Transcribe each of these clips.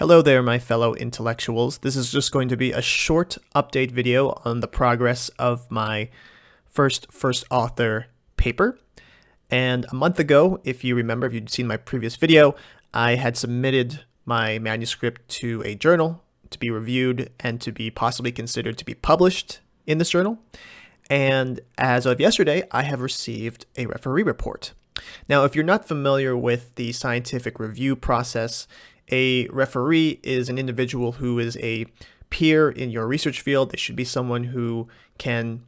Hello there, my fellow intellectuals. This is just going to be a short update video on the progress of my first author paper. And a month ago, if you remember, if you'd seen my previous video, I had submitted my manuscript to a journal to be reviewed and to be possibly considered to be published in this journal. And as of yesterday, I have received a referee report. Now, if you're not familiar with the scientific review process, a referee is an individual who is a peer in your research field. They should be someone who can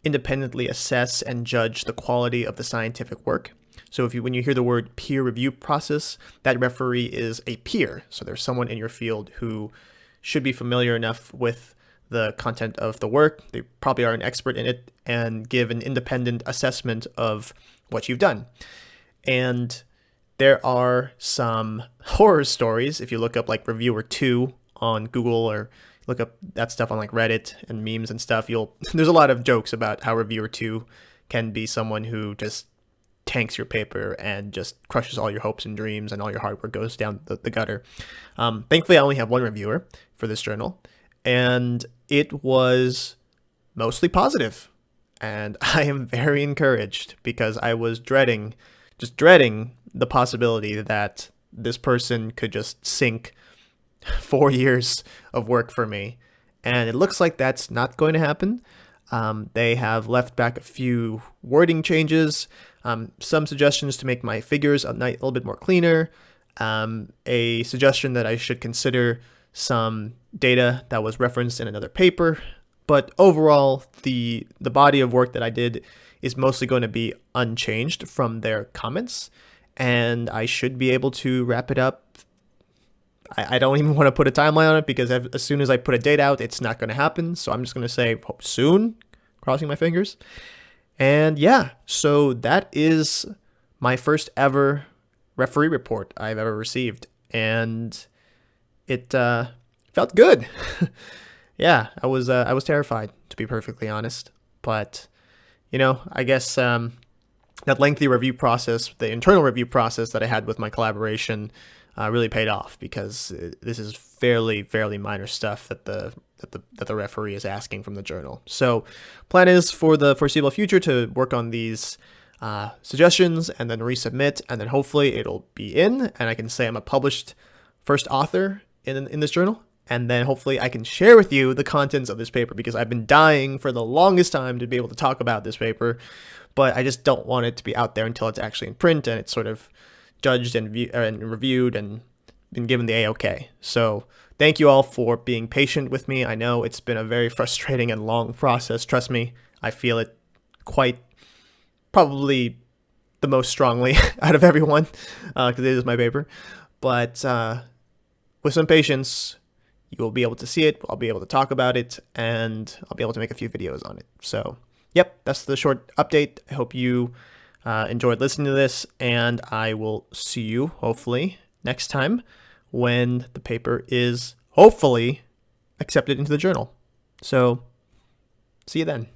independently assess and judge the quality of the scientific work. So when you hear the word peer review process, that referee is a peer. So there's someone in your field who should be familiar enough with the content of the work. They probably are an expert in it and give an independent assessment of what you've done. And there are some horror stories. If you look up like Reviewer 2 on Google or look up that stuff on like Reddit and memes and stuff, there's a lot of jokes about how Reviewer 2 can be someone who just tanks your paper and just crushes all your hopes and dreams and all your hard work goes down the gutter. Thankfully, I only have one reviewer for this journal, and it was mostly positive. And I am very encouraged because I was dreading the possibility that this person could just sink 4 years of work for me. And it looks like that's not going to happen. They have left back a few wording changes, some suggestions to make my figures a little bit more cleaner, a suggestion that I should consider some data that was referenced in another paper. But overall, the body of work that I did is mostly going to be unchanged from their comments, and I should be able to wrap it up. I don't even want to put a timeline on it because as soon as I put a date out, it's not going to happen. So I'm just going to say soon, crossing my fingers. And yeah, so that is my first ever referee report I've ever received, and it felt good. Yeah, I was terrified, to be perfectly honest, but I guess that lengthy review process, the internal review process that I had with my collaboration, really paid off because this is fairly minor stuff that the referee is asking from the journal. So, plan is for the foreseeable future to work on these suggestions and then resubmit, and then hopefully it'll be in, and I can say I'm a published first author in this journal. And then hopefully I can share with you the contents of this paper because I've been dying for the longest time to be able to talk about this paper, but I just don't want it to be out there until it's actually in print and it's sort of judged and reviewed and been given the A-OK. So thank you all for being patient with me. I know it's been a very frustrating and long process. Trust me, I feel it quite probably the most strongly out of everyone because it is my paper. But with some patience, you will be able to see it, I'll be able to talk about it, and I'll be able to make a few videos on it. So, yep, that's the short update. I hope you enjoyed listening to this, and I will see you, hopefully, next time when the paper is hopefully accepted into the journal. So, see you then.